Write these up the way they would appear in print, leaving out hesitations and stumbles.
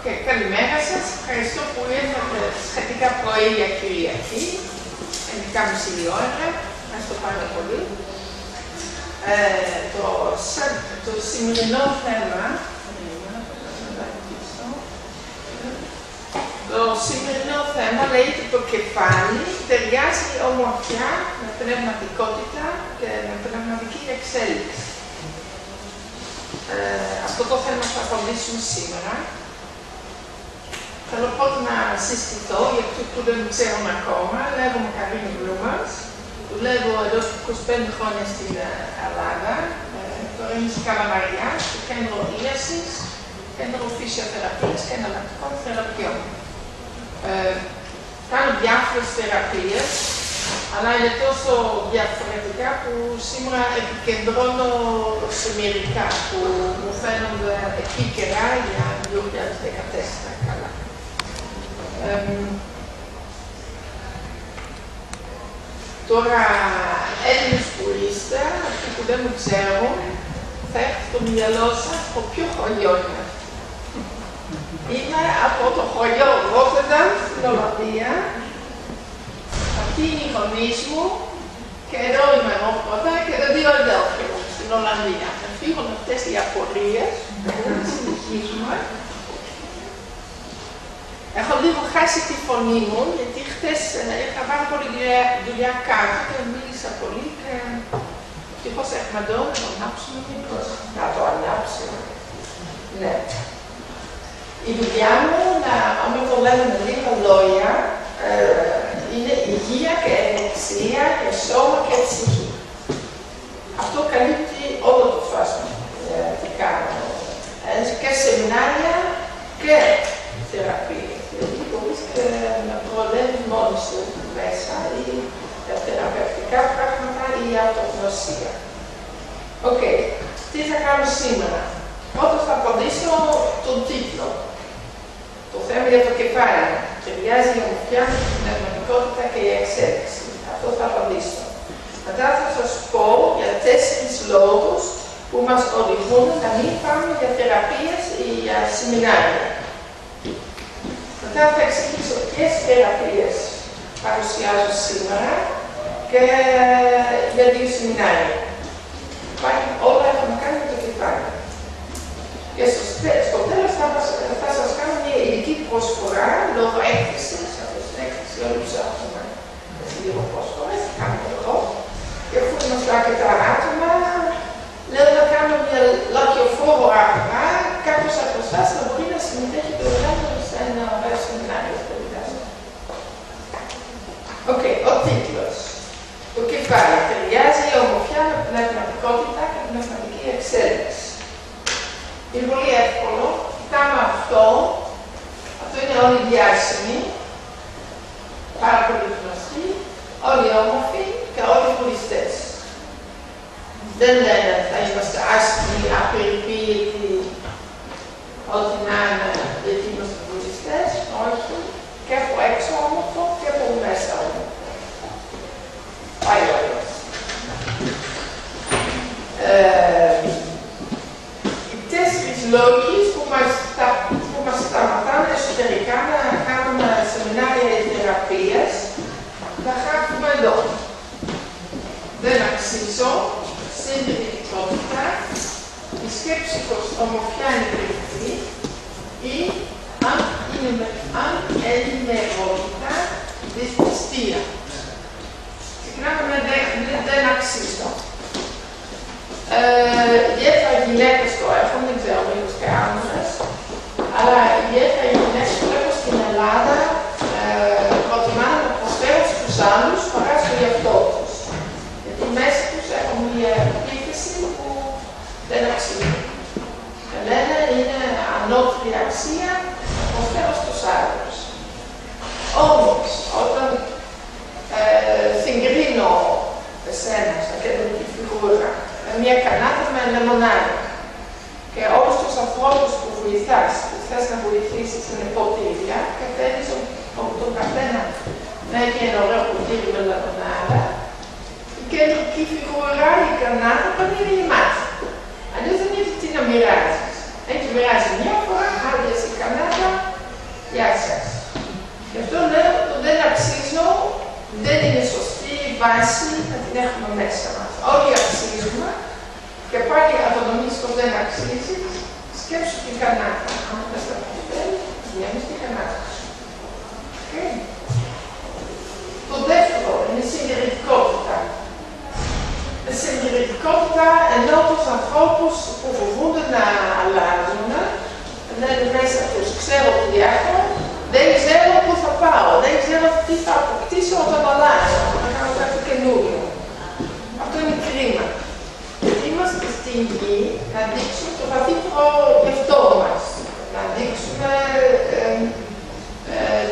Και καλημέρα σας. Ευχαριστώ που ήρθατε σχετικά πρωί για Κυριακή. 11.30 ώρα. Ευχαριστώ πάρα πολύ. Το σημερινό θέμα λέγεται το κεφάλι, ταιριάζει η ομορφιά με πνευματικότητα και με πνευματική εξέλιξη. Αυτό το θέμα θα απαντήσουμε σήμερα. Θέλω πρώτα να συστηθώ για αυτούς που δεν ξέρουν ακόμα. Λέγομαι Καρίνη Βλούμας. Δουλεύω εδώ 25 χρόνια στην Ελλάδα. Τώρα είμαι στην Καλαμαριά, στο κέντρο ίασης, κέντρο φυσιοθεραπείας και εναλλακτικών θεραπείων. Κάνω διάφορες θεραπείες, αλλά είναι τόσο διαφορετικά που σήμερα επικεντρώνω σε μερικά που μου φαίνονται επίκαιρα για 2014 καλά. Τώρα, Έλληνες που είστε, αυτοί που δεν μου ξέρουν, θα έχετε στο μυαλό σας από ποιο χωριό είναι. Είμαι από το χωριό Ρότερνταμ στην Ολλανδία. Αυτοί είναι οι γονείς μου και εδώ είμαι εγώ πρώτα και τα δύο αδέλφια μου στην Ολλανδία. Θα φύγουν αυτές οι απορίες, να συνεχίσουμε. Έχω λίγο χάσει τη φωνή μου, γιατί χτες είχα πάρα πολύ δουλειά κάτω και μίλησα πολύ και ευτυχώς έχουμε εδώ να το ανάψουμε μήπως. Να το ανάψουμε. Ναι. Η δουλειά μου, αν το λέμε με λίγα λόγια, είναι υγεία και ευεξία για σώμα και ψυχή. Αυτό καλύπτει όλο το φάσμα τι κάνω. Και σεμινάρια και θεραπεία. Δηλαδή μπορείς και να προλάβεις μόνος σου μέσα ή τα θεραπευτικά πράγματα ή η αυτογνωσία. Οκ. Τι θα κάνω σήμερα. Πρώτα θα απαντήσω τον τίτλο. Το θέμα για το κεφάλι. Ταιριάζει η ομορφιά με την πνευματικότητα και η εξέλιξη. Αυτό θα απαντήσω. Μετά θα σας πω για 4 λόγους που μας οδηγούν να μην πάμε για θεραπείες ή για σεμινάρια. Μετά θα εξηγήσω ποιες θεραπείες παρουσιάζω σήμερα και για 2 σεμινάρια. Όλα έχουν να κάνουν με το κεφάλι. Και στο τέλος θα σας κάνω μια ειδική προσφορά λόγω έκθεσης. Από την έκθεση όλοι ψάχνουμε λίγο προσφορές, θα κάνουμε εδώ. Και αφού είμαστε αρκετά άτομα, λέω να κάνω μια λακιοφόρο αγορά, κάποιος από εσάς να μπορεί να συμμετέχει programma σε ένα ωραίο σεμινάριο. Οκ, ο τίτλος. Το κεφάλι ταιριάζει η ομορφιά με πνευματικότητα και πνευματική εξέλιξη. Είναι πολύ εύκολο. Κοιτάμε αυτό. Αυτό είναι όλοι διάσημοι. Πάρα πολύ γνωστοί. Όλοι όμορφοι και όλοι βουλιστές. Δεν λένε θα είμαστε άσχημοι, απεριποίητοι, ό,τι να είναι, γιατί είμαστε βουλιστές. Όχι. Και από έξω όμορφο και από μέσα όμορφο. Πάει όλος. Λόγοι που μας σταματάνε εσωτερικά να κάνουμε σεμινάρια ή θεραπείες, θα χάσουμε εδώ. Δεν αξίζω, συντηρητικότητα, η σκέψη προς ομορφιά είναι κρυφτή ή αν ενημερότητα, δυσπιστία. Ξεκινάμε με δεν αξίζω. Ιδιαίτερα οι γυναίκες το έχουν, δεν ξέρω μήπως και άντρες, αλλά ιδιαίτερα οι γυναίκες που βλέπω στην Ελλάδα προτιμάνε να προσφέρουν στους άλλους παρά στο εαυτό τους. Γιατί μέσα τους έχουν μια επίθεση που δεν αξίζει. Και λένε είναι ανώτερη αξία να προσφέρω στους άλλους. Όμως, όταν συγκρίνω εσένα σαν κεντρική φιγούρα, μια κανάτα με λεμονάδι. Και όλους τους ανθρώπους που βοηθάς, που θες να βοηθήσεις στην ποτήρια, κατέβεις τον καθένα να έχει ένα ωραίο ποτήρι με λεμονάδα. Η κεντρική φιγουρά, η κανάτα, πανήρει η μάτια. Αλλιώς δεν έχει τι να μοιράζεις. Έχει μοιράσει μια φορά, άδειας η κανάτα, βάση να την έχουμε μέσα μας. Όλοι αξίζουμε και πάλι αυτονομείς που δεν αξίζεις, σκέψου την κανάτα. Αν δεν στα πετυχαίνει, βγαίνεις την κανάτα σου. Okay. Το δεύτερο είναι η συντηρητικότητα. Η συντηρητικότητα ενώ τους ανθρώπους που φοβούνται να αλλάζουν, να είναι μέσα τους, ξέρω τη διάφορα, δεν ξέρω πού θα πάω, δεν ξέρω τι θα αποκτήσω όταν αλλάξω, όταν θα κάνω κάτι καινούριο. Αυτό είναι κρίμα. Γιατί είμαστε στην γη να δείξουμε το βαθύτερο εαυτό μας, να δείξουμε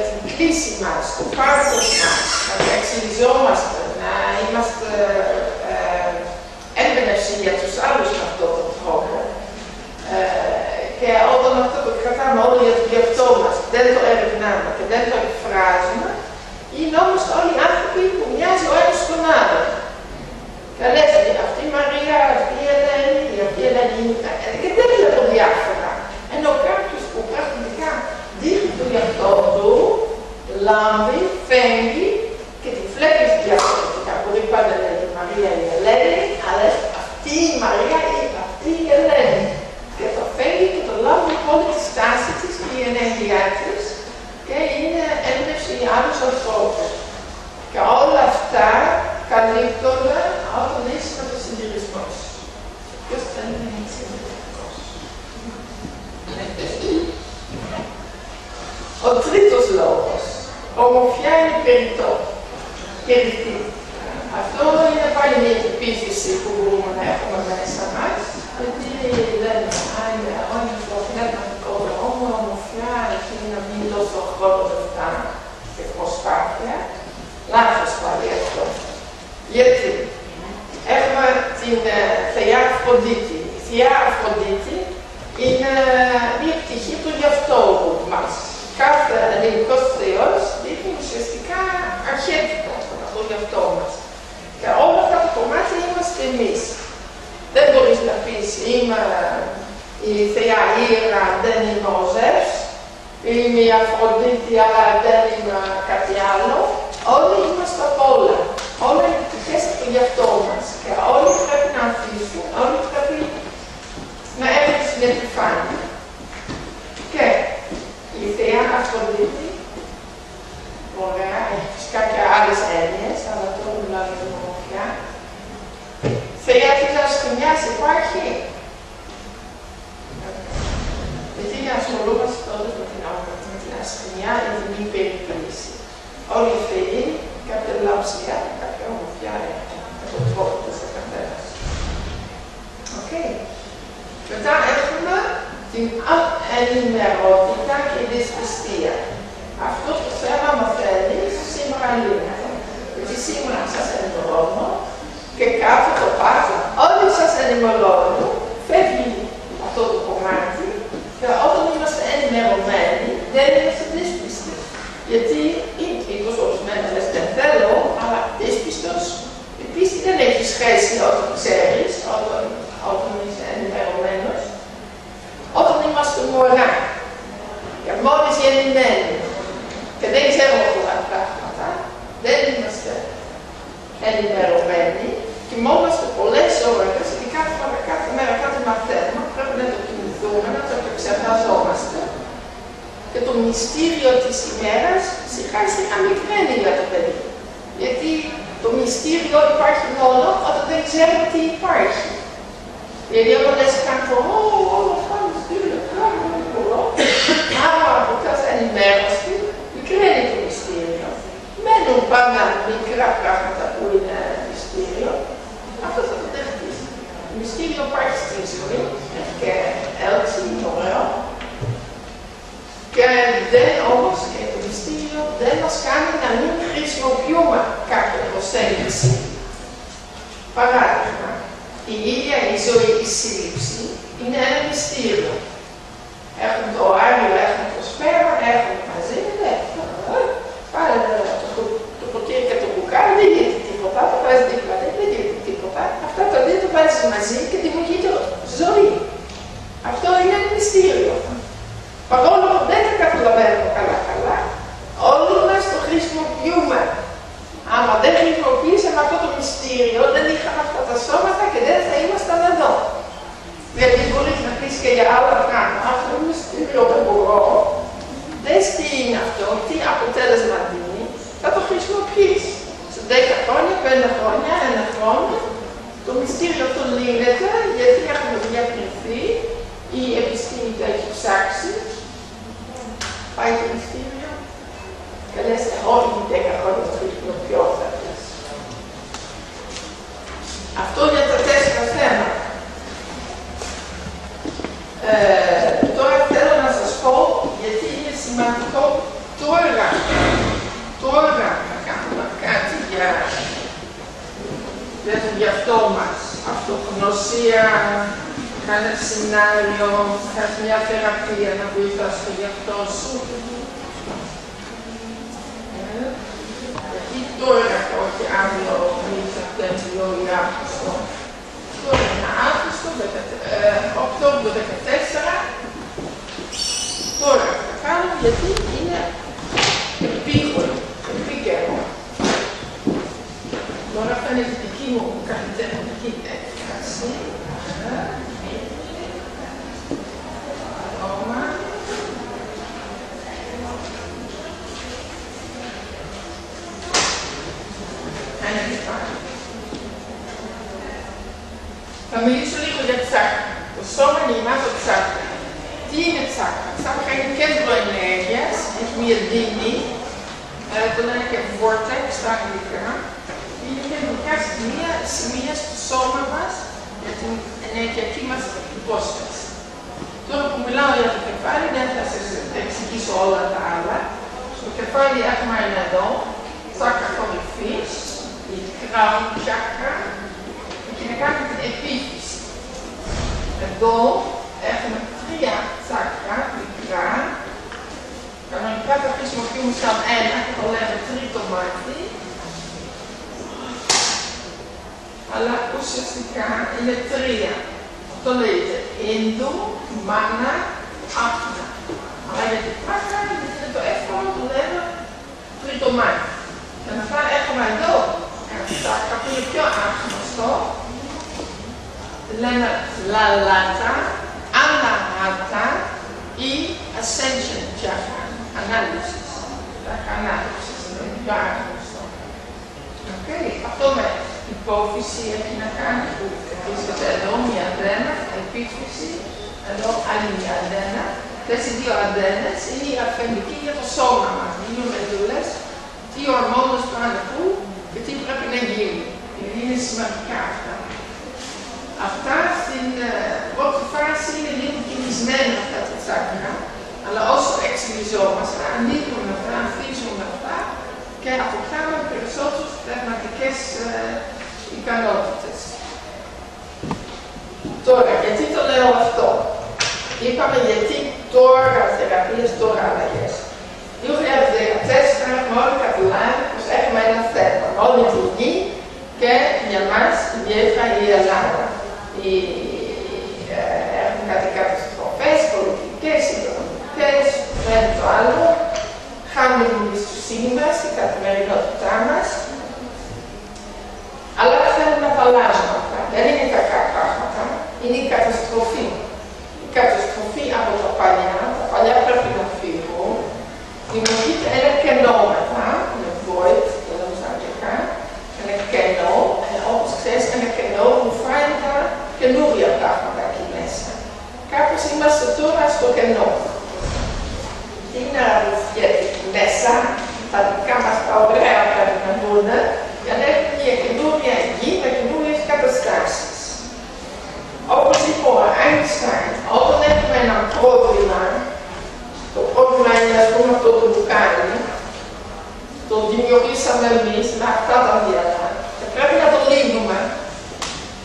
την κλίση μας, το πάθος μας, να εξελιζόμαστε, να είμαστε έμπνευση για τους άλλους με αυτόν τον τρόπο. Και όταν αυτό το κρατάμε όλοι για το εαυτό μας, δεν το ερευνάμε και δεν το εκφράζουμε, είναι όμως όλοι οι άνθρωποι που μοιάζει ο ένας στον άλλον. Και λες, αυτή η Μαρία, αυτή η Ελένη, αυτή η Ελένη, και δεν βλέπω διάφορα. Ενώ κάποιος που πραγματικά δείχνει το εαυτό του, λάμπει, φεύγει και τη βλέπεις διαφορετικά. Μπορεί πάντα να λέει η Μαρία η Ελένη, αλλά αυτή η Μαρία ή αυτή η Ελένη. Και το φεύγει και το λάβει όλη τη στάση της και η ενέργειά της και είναι έμπνευση για άλλους ανθρώπους. Και όλα αυτά καλύπτονται όταν είσαι με το συντηρητικό σου. Ποιος θα είναι συντηρητικός. Ο τρίτος λόγος. Ομορφιά είναι περιττή. Αυτό είναι πάλι μια επίθεση που μπορούμε να έχουμε μέσα μας. Γιατί λένε, όλοι στο πνευματικό δρόμο, ομορφιά, εκεί να μην τόσο χρόνο λεφτά και προσπάθεια. Λάθος πάλι αυτό. Γιατί έχουμε την θεά Αφροδίτη. Η θεά Αφροδίτη είναι μια πτυχή του εαυτού μας. Κάθε ελληνικός θεός δείχνει ουσιαστικά αρχέτυπο από το εαυτό μας. Και όλα αυτά τα κομμάτια είμαστε εμείς. Δεν μπορείς να πεις είμαι η θεά Ήρα, δεν είμαι ο Ζεύς, είμαι η Αφροδίτη, αλλά δεν είμαι κάτι άλλο. Όλοι είμαστε από όλα. Όλα είναι πτυχές από το εαυτό μας. Και όλοι πρέπει να αφήσουν, όλοι πρέπει να έχουν στην επιφάνεια. Και η θεά Αφροδίτη, ωραία, έχει φυσικά και άλλες έννοιες, αλλά τώρα μιλάμε για την ομορφιά. Θεά της ασχημιάς υπάρχει. Γιατί ασχολούμαστε τότε με την ασχημιά ή την υπερηποίηση. Όλοι οι θεοί, κάποια λαψιά, κάποια ομορφιά έχουν με τον τρόπο του ο καθένας. Μετά έχουμε την ενημερότητα και δυσπιστία. Αυτό το θέμα μαθαίνεις σήμερα λίγο. Γιατί σήμερα σας ενημερώνω και κάτω το πάθο, όλοι σας ενημερώνουν, φεύγει αυτό το κομμάτι και όταν είμαστε ενημερωμένοι δεν είμαστε δύσπιστοι. Γιατί είναι ίσως ορισμένα λες δεν θέλω, αλλά δύσπιστος, η πίστη δεν έχει σχέση όταν ξέρεις, όταν είσαι ενημερωμένος. Όταν είμαστε μωρά και μόλις γεννημένοι και δεν ξέρουμε πολλά πράγματα, δεν είμαστε ενημερωμένοι, κοιμόμαστε πολλές ώρες και κάθε μέρα κάτι μαθαίνουμε, πρέπει να το κινηθούμε, να το εξεταζόμαστε. Και το μυστήριο της ημέρας σιγά σιγά μικραίνει για το παιδί. Γιατί το μυστήριο υπάρχει μόνο όταν δεν ξέρουμε τι υπάρχει. Γιατί όταν λες κάτι, όλα αυτά μυστήριο, δεν μπορώ. Άμα από κάθε ενημέρωση, μικραίνει το μυστήριο. Μένουν πάντα μικρά πράγματα που είναι μυστήριο. Αυτό θα το δεχτείς. Το μυστήριο υπάρχει στη ζωή, και έτσι είναι ωραίο. Και δεν όμως, και το μυστήριο δεν μας κάνει να μην χρησιμοποιούμε κάποια προσέγγιση. Παράδειγμα, η ίδια η ζωή, η σύλληψη, είναι ένα μυστήριο. Έχουμε το Άγιο, έχουμε το σπέρμα, έχουμε μαζί, πάρε το ποτήρι και το μπουκάλι, δεν γίνεται τίποτα, το βάζει δίπλα, δεν γίνεται τίποτα. Αυτά τα δύο το βάζεις μαζί και δημιουργείται ζωή. Αυτό είναι ένα μυστήριο. Παρόλο που δεν τα καταλαβαίνουμε καλά, όλοι μας το χρησιμοποιούμε. Άμα δεν χρησιμοποιείς ένα ψυχολογία, κάνει ένα σεμινάριο, κάνει μια θεραπεία να βοηθάς το εαυτό σου. Γιατί τώρα, όχι αύριο, Σεπτέμβριο ή Αύγουστο. Τώρα είναι Αύγουστο, Οκτώβριο 14. Τώρα θα κάνω γιατί είναι επίκολο, επίκαιρο. Τώρα θα είναι η δική μου καλλιτεχνική έκφραση. Ακόμα. Θα μιλήσω λίγο για τσάκρα. Το σώμα είναι γεμάτο τσάκρα. Τι είναι τσάκρα? Τσάκρα είναι κέντρο ενέργειας, έχει μία δύναμη, το λένε και vortex στα αγγλικά. Είναι κεντρικά σημεία στο σώμα μας για την ενεργειακή μας υπόσταση. Τώρα που μιλάω για το κεφάλι, δεν θα σας εξηγήσω όλα τα άλλα. Στο κεφάλι έχουμε ένα εδώ, τσάκρα κορυφής, η crown chakra, και να κάνει την επίφυση. Εδώ έχουμε 3 τσάκρα μικρά. Κανονικά τα χρησιμοποιούμε σαν ένα και το λέμε τρίτο μάτι. Αλλά ουσιαστικά είναι 3. Το λέγεται Ίνδου, Μάνα, Άχνα. Αλλά γιατί πράγμα, γιατί είναι το εύκολο, το λέμε τρίτο μάτι. Και μετά έχουμε εδώ ένα τσάκρα που είναι πιο άγνωστο. Λέμε Λαλάτα, Αναχάτα ή Ascension Chakra, ανάλυσης. Ανάλυσης είναι πιο άγνωστο. Αυτό με υπόφυση έχει να κάνει, που βρίσκεται εδώ μια αντένα, επίφυση, εδώ άλλη μια αντένα. Αυτές οι 2 αντένες είναι η αφεντική για το σώμα μας. Δίνουν εντολές, τι ορμόνες πάνε πού και τι πρέπει να γίνει. Γιατί είναι σημαντικά αυτά. Αυτά στην πρώτη φάση είναι λίγο κινησμένα αυτά τα τσάκρα, αλλά όσο εξελιζόμαστε, ανοίγουμε αυτά, ανθίζουμε αυτά και αποκτάμε περισσότερες πνευματικές ικανότητες. Τώρα, γιατί το λέω αυτό? Είπαμε γιατί τώρα θεραπείες, τώρα αλλαγές. 2014 έχουμε όλοι καταλάβει πως έχουμε ένα θέμα, όλη τη γη και για μας ιδιαίτερα η Ελλάδα. Έχουν κάτι καταστροφές, πολιτικές, οικονομικές, το ένα το άλλο. Χάνουμε την εμπιστοσύνη μας, την καθημερινότητά μας. Αλλά θέλουμε να τα αλλάζουμε αυτά. Δεν είναι κακά πράγματα, είναι η καταστροφή. Η καταστροφή από τα παλιά πρέπει να φύγουν. Δημιουργείται ένα κενό μετά, ένα void, το λέμε στα αγγλικά, ένα κενό, όπως ξέρεις, ένα κενό που φάει τα καινούργια πράγματα εκεί μέσα. Κάπως είμαστε τώρα στο κενό. Είναι αρρωστιέται μέσα, τα δικά μας τα ωραία πρέπει να μπουν, για να έχουμε μια καινούργια γη με καινούργιες καταστάσεις. Όπως είπε ο Einstein, όταν έχουμε ένα πρόβλημα, το πρόβλημα είναι ας πούμε αυτό το μπουκάλι, το δημιουργήσαμε εμείς με αυτά τα μυαλά. Και πρέπει να το λύνουμε.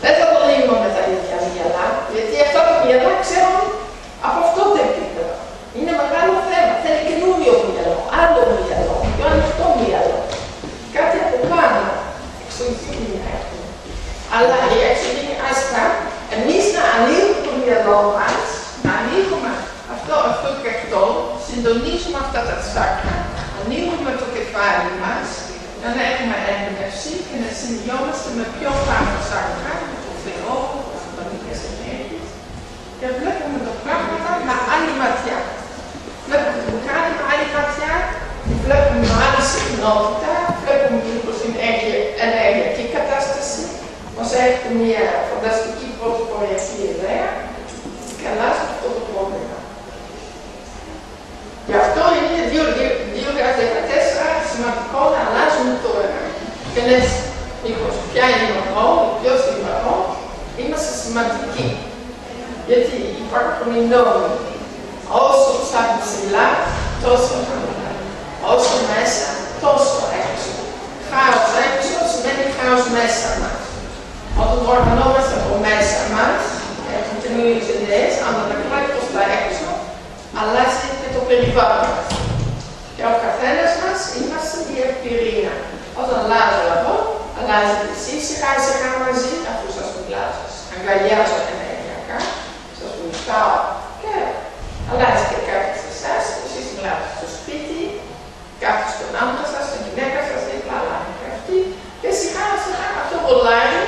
Δεν θα το λύνουμε με τα ίδια μυαλά, γιατί αυτά τα μυαλά ξέρουν από αυτό το επίπεδο. Είναι μεγάλο θέμα. Θέλει καινούριο μυαλό, άλλο μυαλό, πιο ανοιχτό μυαλό. Κάτι από πάνω, εξωγήινη έχουμε. Αλλά η εξωγήινη άσπρα, εμείς να ανοίγουμε το μυαλό μας, να ανοίγουμε αυτό και αυτό, συντονίζουμε αυτά τα τσάκρα, ανοίγουμε το κεφάλι μας, για να έχουμε έμπνευση και να συνδυόμαστε με πιο πάνω τσάκρα, με το Θεό, με τις φωτονικές ενέργειες και βλέπουμε τα πράγματα με άλλη ματιά. Βλέπουμε την κάνει με άλλη ματιά, βλέπουμε με άλλη συχνότητα, βλέπουμε μήπως την ενεργειακή κατάσταση, μας έχει μια φανταστική πρωτοποριακή ιδέα και αλλάζει αυτό το πρόβλημα. Γι' αυτό είναι 2014 σημαντικό να αλλάζουμε τώρα. Και λες, μήπως ποια είναι η μαγό, ποιος είναι η μαγό, είμαστε σημαντικοί. Γιατί υπάρχουν οι νόμοι. Όσο ψάχνει ψηλά, τόσο χαμηλά. Όσο μέσα, τόσο έξω. Χάος έξω σημαίνει χάος μέσα μας. Όταν οργανώμαστε από μέσα μας έχουν καινούριες ιδέες, αλλά τα κράτη προς τα έξω αλλάζει και το περιβάλλον μας. Και ο καθένας μας είμαστε η εμπειρία. Όταν αλλάζω εγώ, αλλάζετε εσείς σιγά μαζί, αφού σας μιλάω, σας αγκαλιάζω ενεργειακά, σας βοηθάω και αλλάζει και κάτι σε εσάς, εσείς μιλάτε στο σπίτι, κάθε στον άντρα σας, στην γυναίκα σας, δίπλα αλλάζει και αυτή. Και σιγά αυτό ρολάει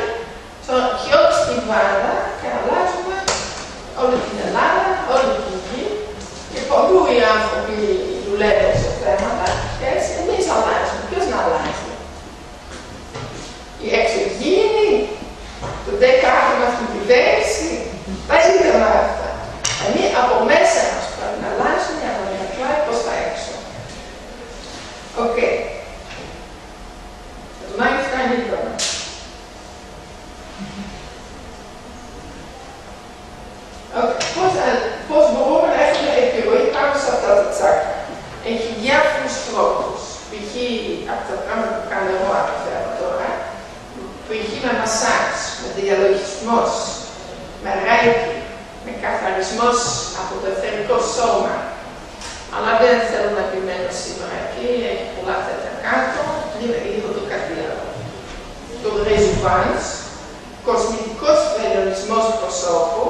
και όλη στην βάδα και αλλάζουμε όλη την Ελλάδα, όλη την γη και πολλοί οι άνθρωποι δουλεύουν σε θέματα και έτσι εμείς αλλάζουμε. Ποιος να αλλάζει? Η εξωγήινη, το δεκάδο μας την κυβέρνηση, τα ζήτημα αυτά. Εμείς από μέσα μας πρέπει να αλλάζουμε για να μιλάει προς τα έξω. Οκ. Το να φτάνει εδώ. Πώς μπορούμε να έχουμε επιρροή πάνω σε αυτά τα τσάκρα? Έχει διάφορους τρόπους. Π.χ. από τα πράγματα που κάνω εγώ αναφέρω τώρα, π.χ. με μασάζ, με διαλογισμός, με ρέικι, με καθαρισμός από το εθερικό σώμα. Αλλά δεν θέλω να επιμένω σήμερα εκεί, έχει πολλά τέτοια κάτω, λίγο το καρδιάρο. Το ρεζουβάνς, κοσμητικός βελονισμός προσώπου,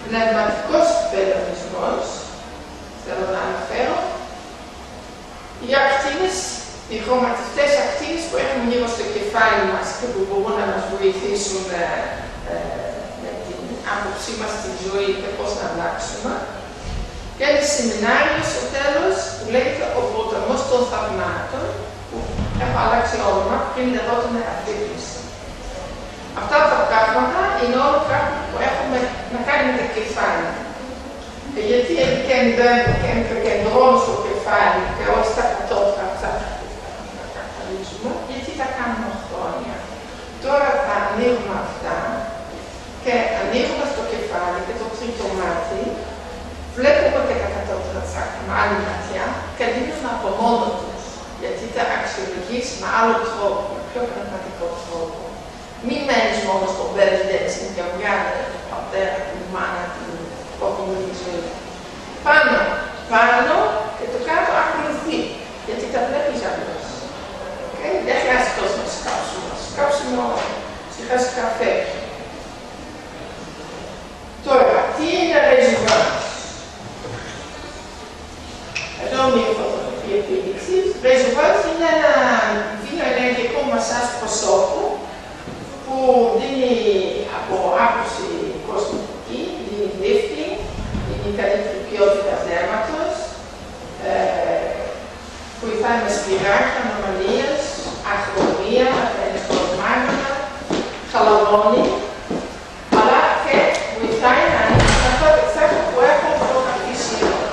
πνευματικός βελονισμός, θέλω να αναφέρω, οι ακτίνες, οι χρωματιστές ακτίνες που έχουμε γύρω στο κεφάλι μας και που μπορούν να μας βοηθήσουν με την άποψή μας στη ζωή και πώς να αλλάξουμε. Και ένα σεμινάριο στο τέλος που λέγεται Ο Ποταμός των Θαυμάτων, που έχω αλλάξει όνομα πριν λεγόταν Αφύπνιση. Αυτά τα πράγματα είναι όλα πράγματα που έχουμε να κάνουμε με το κεφάλι. Γιατί επικεντρώνω στο κεφάλι και όλα τα κατώτρατα να καθαρίζουμε, γιατί τα κάνουμε χρόνια. Τώρα θα ανοίγουμε αυτά και ανοίγουμε στο κεφάλι και το τρίτο μάτι, βλέπουμε και τα κατώτρατα με άλλη ματιά και δίνουν από μόνο τους, γιατί τα αξιολογείς με άλλο τρόπο, με πιο πραγματικό τρόπο. Μην μένεις μόνο στο μπέρδεψιν και βγάλε τον πατέρα, την μάνα, την κοκκινή ζωή. Πάνω και το κάτω ακολουθεί, γιατί τα βλέπεις αλλιώς. Δεν χρειάζεται τόσο να σκάψουμε. Σκάψουμε σιγά σιγά φεύγει. Τώρα, τι είναι ρεζουβάνς? Εδώ μια φωτογραφία επίδειξης. Ρεζουβάνς είναι ένα βιοενεργειακό μασάζ προσώπου που δίνει από άποψη κοσμητική, δίνει lifting, δίνει καλύτερη ποιότητα δέρματος, βοηθάει με σπυράκια, ανομαλίες, αχρωμία, ενεκροσμάγματα, χαλαρώνει, αλλά και βοηθάει να ανοίξει αυτά τα τσάκρα που έχουν προκαλήσει σήμερα.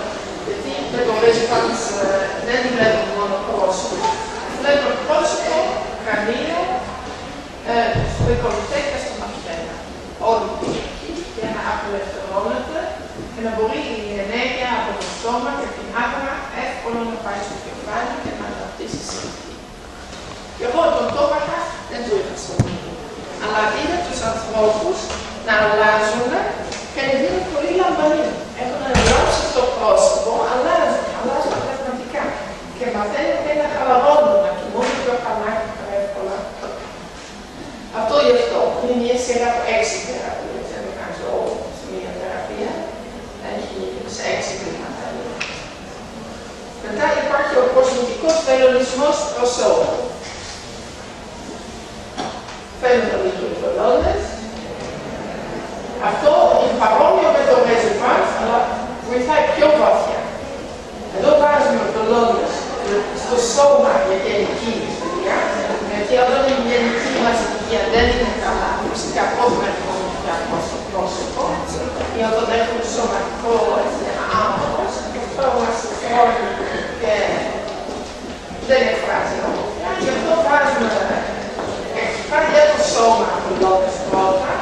Γιατί με το ρεζουβάνς δεν βλέπουμε μόνο πρόσωπο, βλέπουμε πρόσωπο, κρανίο, στο οικονομικό και στο μαθητένα. Όλη την εκεί για να απελευθερώνεται και να μπορεί η ενέργεια από το σώμα και την άτομα εύκολα να πάει στο κεφάλι και να αναπτύσσει συνεχή. Και εγώ τον το είπα, δεν το είχα στο μήνυμα. Αλλά είδα τους ανθρώπους να αλλάζουν και να δίνουν πολύ λαμπανή. Έχουν αλλάξει το πρόσωπο, αλλάζουν πνευματικά. Και μαθαίνουν και να χαλαρώνουν, να κοιμούνται πιο καλά και πιο εύκολα. Αυτό γι' αυτό είναι μια σειρά από 6 θεραπείες. Δεν το κάνεις όλο σε μια θεραπεία. Έχει σε 6 βήματα. Μετά υπάρχει ο κοσμητικός βελονισμός προσώπου. Φαίνονται λίγο οι βελόνες. Αυτό είναι παρόμοιο με το ρεζουβάνς, αλλά βοηθάει πιο βαθιά. Εδώ βάζουμε βελόνες στο σώμα για γενική υγεία, γιατί όταν η γενική μας υγεία δεν είναι καλά, φυσικά πώς να έχουμε πια στο πρόσωπο, ή όταν έχουμε σωματικό άνθρωπος, αυτό μας συγχωρεί και δεν εκφράζει όμορφια. Γι' αυτό βάζουμε για το σώμα βελόνες πρώτα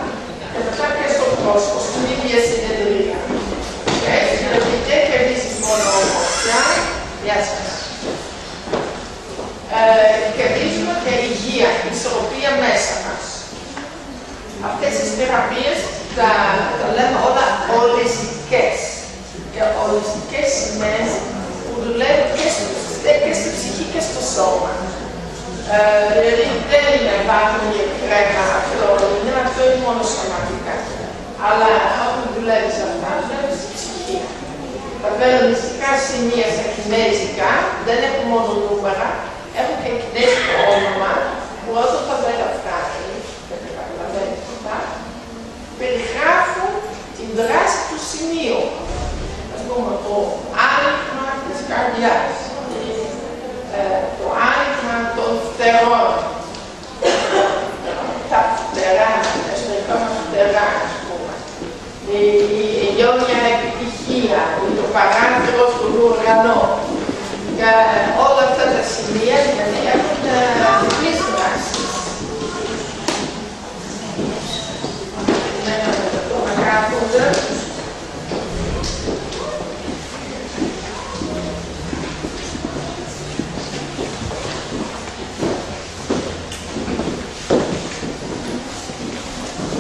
και μετά και στο πρόσωπο, στην ίδια συνεδρία. Και έτσι δηλαδή δεν κερδίσεις μόνο ομορφιά, γεια σας. Κερδίζουμε και υγεία, ισορροπία μέσα μας. Αυτές τις θεραπείες τα λέμε όλα ολιστικές. Και ολιστικές σημαίνει που δουλεύουν και στη ψυχή και στο σώμα. Δηλαδή δεν είναι υπάρχουν για κρέμα φλωρομηνία, αυτό είναι μόνο σωματικά. Αλλά όταν δουλεύεις αυτά, δουλεύεις στη ψυχή. Τα βελονιστικά σημεία στα κινέζικα δεν έχουν μόνο νούμερα, έχουν και κινέζικο όνομα που όταν τα λέτε αυτά, δεν καταλαβαίνετε αυτά, περιγράφουν την δράση του σημείου. Ας πούμε, το άνοιγμα της καρδιάς, το άνοιγμα των φτερών, τα φτερά, τα εσωτερικά μας φτερά, ας πούμε, η αιώνια επιτυχία, το παράθυρο του ουρανό. Και όλα αυτά τα σημεία δηλαδή έχουν διπλής δράσεις. Να κάθονται.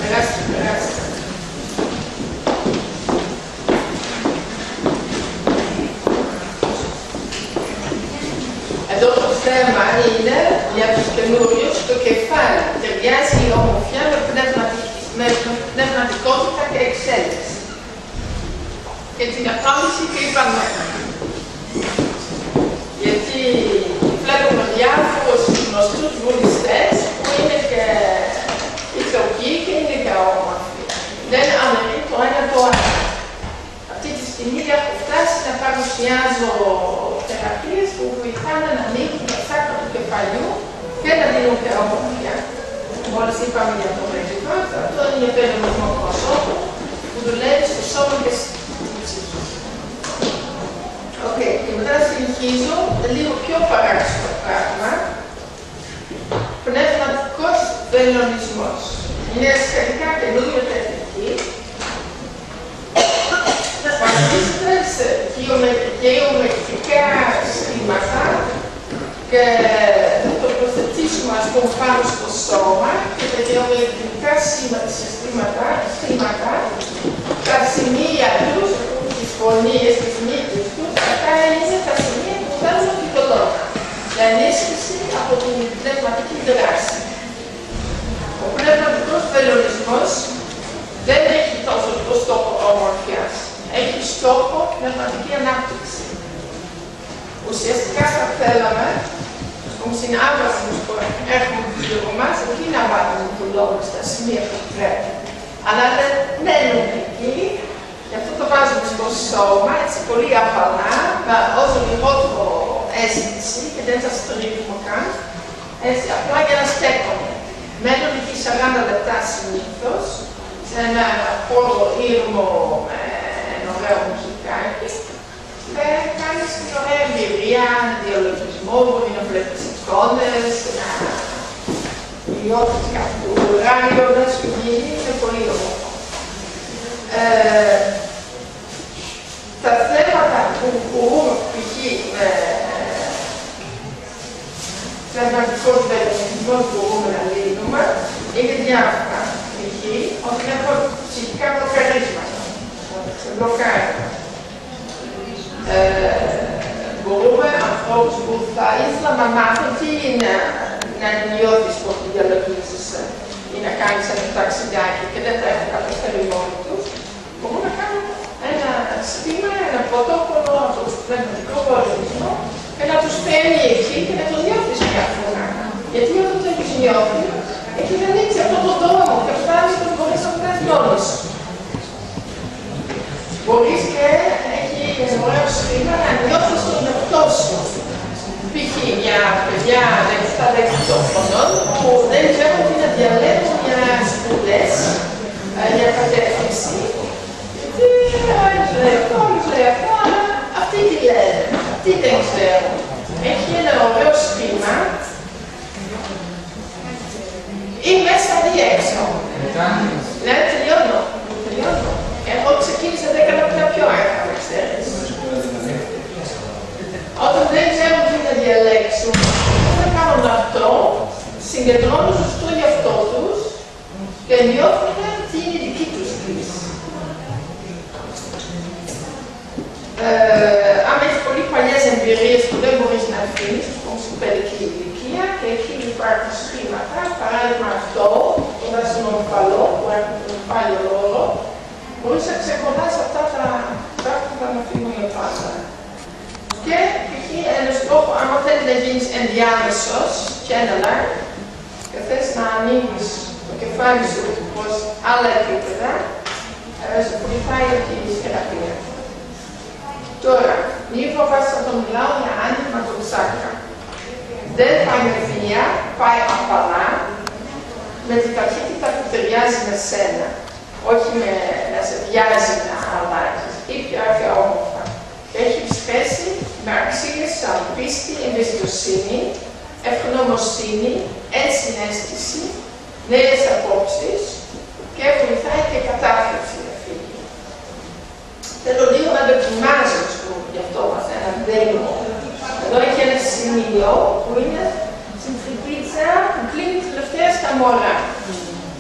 Περάστε. Εδώ το θέμα είναι για τους καινούριους το κεφάλι. Ταιριάζει η ομορφιά με πνευματικότητα και εξέλιξη. Και την απάντηση και είπαμε. Γιατί βλέπουμε διάφορους γνωστούς βουλιστές που είναι και ηθοποιοί και είναι και όμορφοι. Δεν αναιρεί το ένα το άλλο. Αυτή τη στιγμή έχω φτάσει να παρουσιάζω θεραπείες που βοηθάνε να ανοίγουν τα σάκρα του κεφαλιού και να δίνουν και ομορφιά. Μόλις είπαμε για το ρετικό, αυτό είναι για περιορισμό προσώπου που δουλεύει στο σώμα και στην ψυχή. Και μετά συνεχίζω λίγο πιο παράξενο πράγμα. Πνευματικός βελονισμός. Είναι σχετικά καινούργια τεχνική. Βασίζεται σε γεωμετρικά σχήματα και θα το προσθετήσουμε πάνω στο σώμα και τα γεωμετρικά συστήματα, τα σημεία τους, τις φωνίες, τις μύτες τους, αυτά είναι τα σημεία που βγάζουν την κολόνα. Για ενίσχυση από την πνευματική δράση. Ο πνευματικός βελονισμός δεν έχει τόσο το στόχο ομορφιάς. Έχει στόχο πνευματική ανάπτυξη. Ουσιαστικά θα θέλαμε, στην άβαση που έχουμε γύρω μας, εκεί να βάλουμε το λόγο στα σημεία που πρέπει. Αλλά δεν μένουν εκεί, γι' αυτό το βάζουμε στο σώμα, έτσι πολύ απαλά, με όσο λιγότερο αίσθηση και δεν θα στρίβουμε καν, έτσι απλά για να στέκονται. Μένουν εκεί 40 λεπτά συνήθως, σε ένα χώρο ήρμο με ένα ωραίο μουσικάκι και κάνεις μια ωραία εμπειρία, ένα διαλογισμό, μπορεί να βλέπεις εικόνες, να νιώθεις κάτι ουράνιο, να σου γίνει, είναι πολύ όμορφο. Τα θέματα που μπορούμε π.χ. με πνευματικός βελονισμός μπορούμε να λύνουμε είναι διάφορα. Π.χ. ότι έχω ψυχικά μπλοκαρίσματα, σε μπλοκάρουμε. Μπορούμε ανθρώπους που θα ήθελα να μάθουν τι είναι να νιώθεις που διαλογίζεις ή να κάνεις ένα ταξιδάκι και δεν θα έχουν καταφέρει μόνοι τους. Μπορούμε να κάνουμε ένα σχήμα, ένα πρωτόκολλο από το πνευματικό βελονισμό και να τους παίρνει εκεί και να το νιώθεις μια φορά. Γιατί όταν το έχεις νιώθει, έχει να ανοίξει αυτό το δρόμο και φτάνει και μπορείς να φτάσεις μόνος σου. Μπορείς και έχει ένα ωραίο σχήμα να νιώθεις τον εαυτό σου. Π.χ. για παιδιά 17-18 χρονών που δεν ξέρουν τι να διαλέγουν για σπουδές, για κατεύθυνση. Γιατί άλλοι λέει αυτό, αλλά αυτοί τι λένε, αυτοί δεν ξέρουν. Έχει ένα ωραίο σχήμα ή μέσα ή έξω. Ναι, τελειώνω. Εγώ ξεκίνησα 10 λεπτά πιο αργά, ξέρεις. Όταν δεν ξέρουν τι να διαλέξουν, θα κάνουν αυτό, συγκεντρώνουν στον εαυτό τους και νιώθουν τι είναι δική τους δουλειά. εμπειρίες που δεν μπορείς να αφήνεις, ας πούμε στην παιδική ηλικία, και εκεί υπάρχουν σχήματα, παράδειγμα αυτό, το δάσινο ομφαλό, που έχουν τον ομφάλιο ρόλο, μπορείς να ξεχωράς αυτά τα πράγματα να φύγουν πάντα. Και εκεί ένα στόχο, άμα θέλει να γίνεις ενδιάμεσος, channeler, και θες να ανοίγεις το κεφάλι σου προς άλλα επίπεδα, σε βοηθάει αυτή η θεραπεία. Τώρα, μη φοβάσαι να το μιλάω για άνοιγμα των τσάκρα. Δεν πάει με βία, πάει απαλά, με την ταχύτητα που ταιριάζει με σένα. Όχι να σε βιάζει να αλλάξεις. Ήπια όμορφα. Έχει σχέση με αξίες σαν πίστη, εμπιστοσύνη, ευγνωμοσύνη, ενσυναίσθηση, νέες απόψεις και βοηθάει και κατάθλιψη να φύγει. Θέλω λίγο να δοκιμάζω γι' αυτό μας ένα δέλμο. Εδώ έχει ένα σημείο που είναι στην τρυπίτσα που κλείνει τελευταία στα μωρά.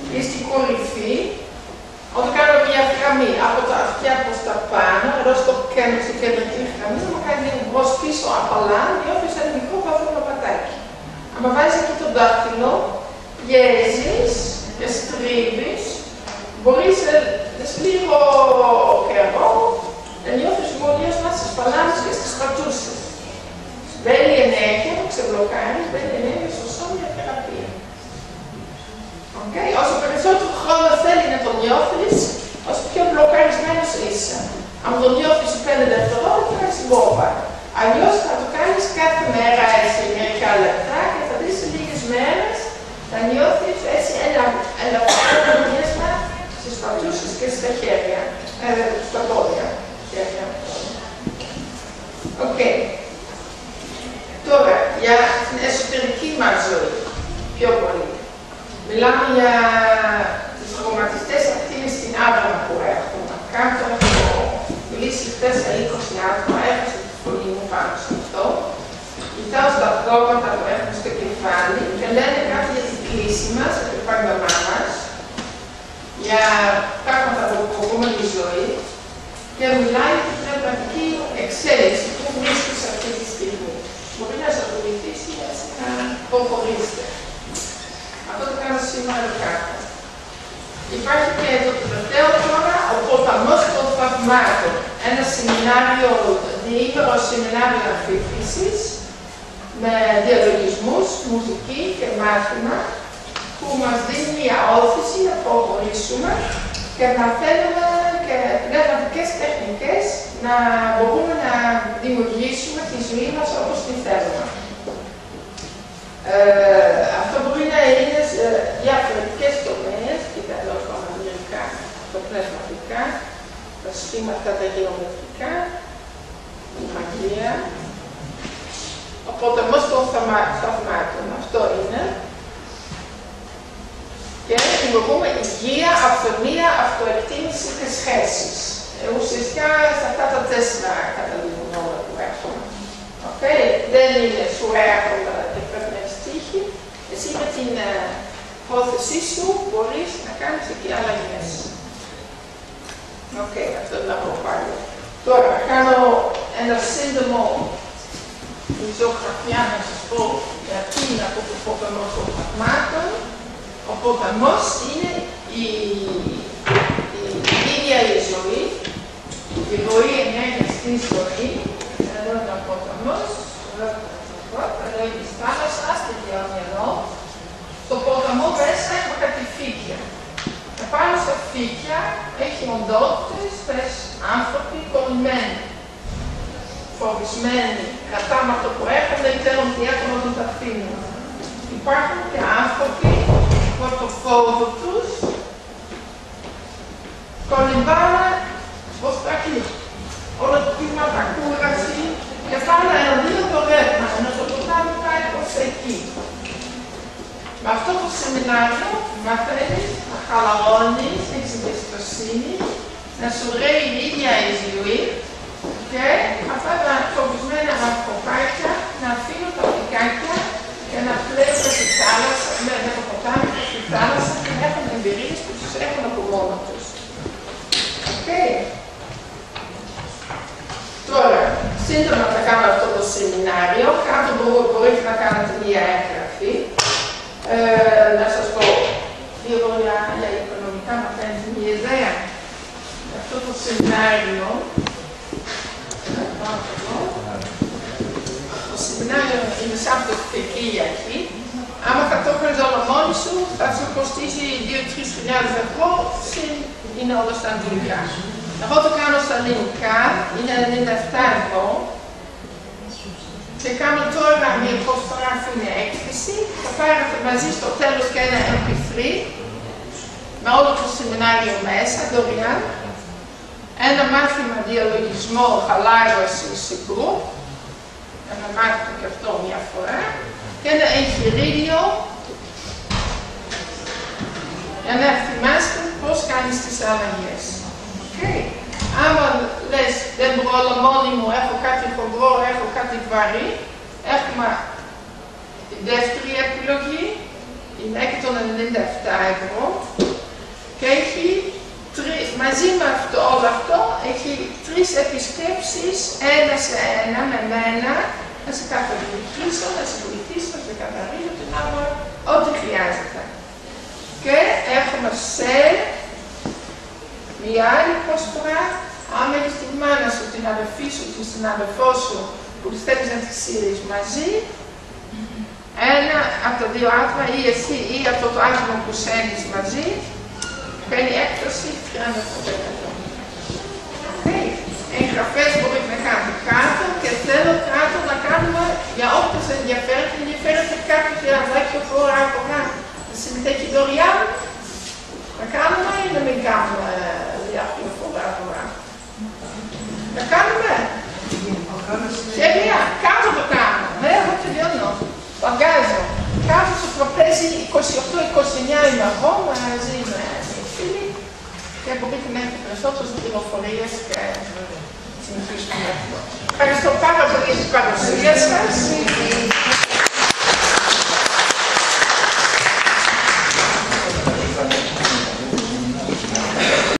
Είναι στην κορυφή. Όταν κάνω μια γραμμή από τα αυτιά προς τα πάνω, εδώ στο κέντρο, στην κεντρική γραμμή, θα κάνει λίγο μπρος πίσω απαλά, νιώθεις ένα μικρό παύλο πατάκι. Αν βάζεις εκεί το δάχτυλο, πιέζεις και στρίβεις, μπορείς σε λίγο καιρό να νιώθεις μόλις να στις παλάμες και στις πατούσες. Μπαίνει ενέργεια, ξεμπλοκάρεις, μπαίνει ενέργεια στο σώμα για θεραπεία. Okay. Όσο περισσότερο χρόνο θέλει να το νιώθεις, όσο πιο μπλοκαρισμένος είσαι. Αν το νιώθεις 5 δευτερόλεπτα, θα κάνεις μπόμπα. Αλλιώς θα το κάνεις κάθε μέρα έτσι μερικά λεπτά και θα δεις σε λίγες μέρες να νιώθεις έτσι ένα μοιάσμα στις πατούσες και στα χέρια, στα πόδια. Okay. Τώρα, για την εσωτερική μας ζωή, πιο πολύ. Μιλάμε για τους χρωματιστές ακτίνες στην άβρα που έχουμε. Κάτω έχω μιλήσει χτες σε 20 άτομα, έχασα τη φωνή μου πάνω σε αυτό. Κοιτάω στα χρώματα που έχουμε στο κεφάλι και λένε κάτι για την κλίση μας, για το επάγγελμά μας, για πράγματα που προχωρούμε τη ζωή και μιλάει για την πνευματική εξέλιξη που βρίσκεται αυτή τη στιγμή. Μπορεί να σας βοηθήσει έτσι να προχωρήσετε. Αυτό το κάνω σήμερα κάτω. Υπάρχει και το τελευταίο τώρα, ο ποταμός των θαυμάτων. Ένα σεμινάριο, διήμερο σεμινάριο αφήγησης, με διαλογισμούς, μουσική και μάθημα, που μας δίνει μια όθηση να προχωρήσουμε και να θέλουμε και πνευματικές τεχνικές να μπορούμε να δημιουργήσουμε τη ζωή μας όπως την θέλουμε. Αυτό μπορεί να είναι σε διαφορετικές τομείς, κοίτα εδώ τα μαγειρικά, τα πνευματικά, τα σχήματα τα γεωμετρικά, η μαγεία. Οπότε όμως των θαυμάτων, αυτό είναι. Και δημιουργούμε υγεία, αυθονία, αυτοεκτίμηση και σχέσεις. Ουσιαστικά σε αυτά τα 4 καταλήγουν όλα που έχουμε. Okay. Δεν είναι σου έρχονται και πρέπει να στήχει. Εσύ με την πρόθεσή σου μπορείς να κάνεις εκεί αλλαγές. Οκ, αυτό είναι από πάλι. Τώρα θα κάνω ένα σύντομο ζωγραφιά να σας πω γιατί είναι από το ποταμό των θαυμάτων. Ο ποταμός είναι η ίδια η ζωή, η ροή ενέργεια στην ζωή. Εδώ είναι ο ποταμός, εδώ είναι η θάλασσα, τελειώνει εδώ. Στο ποταμό μέσα έχουμε κάτι φύκια. Επάνω στα φύκια έχει οντότητες, θες άνθρωποι κολλημένοι, φοβισμένοι, κατά με αυτό που έχουν, δεν ξέρουν τι έχουν όταν τα αφήνουν. Υπάρχουν και άνθρωποι που από το φόβο τους κολυμπάνε προς τα εκεί. Όλα τα πείματα, κούραση και πάνε εναντίον το ρεύμα, ενώ το ποτάμι πάει προς εκεί. Με αυτό το σεμινάριο μαθαίνεις να χαλαρώνεις, έχεις εμπιστοσύνη, να σου ρέει η ίδια η ζωή και αυτά τα φοβισμένα ανθρωπάκια να αφήνουν τα πικάκια και να πλέουν στη θάλασσα, με το ποτάμι και στη θάλασσα και να έχουν εμπειρίες που τους έχουν από μόνο τους. Okay. Τώρα, σύντομα θα κάνω αυτό το σεμινάριο, κάτω μπορείτε να κάνετε μία έγγραφη. Να σας πω δύο λόγια για οικονομικά, να κάνετε μία ιδέα. Αυτό το σεμινάριο, το σεμινάριο είναι Σάββατο και Κυριακή. Άμα θα το κάνεις όλο μόνοι σου, θα σου κοστίσει 2-3 ευρώ, είναι όλα στα αγγλικά. Εγώ το κάνω στα ελληνικά, είναι 97 ευρώ. Και κάνω τώρα μια προσφορά που είναι έκθεση. Θα πάρετε μαζί στο τέλος και ένα MP3 με όλο το σεμινάριο μέσα, δωρεάν. Ένα μάθημα διαλογισμό, χαλάρωση σε group. Ένα μάθημα και αυτό μια φορά. Και ένα εγχειρίδιο για να θυμάστε πώς κάνεις τις αλλαγές. Okay. Άμα λες, δεν μπορώ μόνη μου, έχω κάτι χοντρό, έχω κάτι βαρύ, έχουμε τη δεύτερη επιλογή, είναι έκει των 97 ευρώ και έχει μαζί με αυτό, όλο αυτό, έχει 3 επισκέψεις, ένα σε ένα με μένα, να σε καθοδηγήσω, να σε βοηθήσω, να σε καθαρίσω την άμα, ό,τι χρειάζεται. Και έχουμε σε μια άλλη προσφορά, άμα έχεις τη μάνα σου, την αδερφή σου, την συναδελφό σου, που θέλεις να τη σύρεις μαζί, ένα από τα δύο άτομα, ή εσύ ή αυτό το άτομο που σένεις μαζί, παίρνει έκπτωση 30%. Εγγραφές μπορείτε να κάνετε κάτω και θέλω κάτω να κάνουμε για όποιος ενδιαφέρεται κάποιος για να βλέπει το χώρο από κάτω. Να συμμετέχει δωρεάν, να κάνουμε ή να μην κάνουμε διάφορα φορά. Να κάνουμε. Τέλεια, κάτω το κάνω. Ναι, εγώ τελειώνω. Παγκάζω. Κάτω στο τραπέζι 28-29 είμαι εγώ μαζί με φίλοι και μπορείτε να έχετε περισσότερες πληροφορίες και συνεχίσουμε. Ευχαριστώ πάρα πολύ για την παρουσία σας.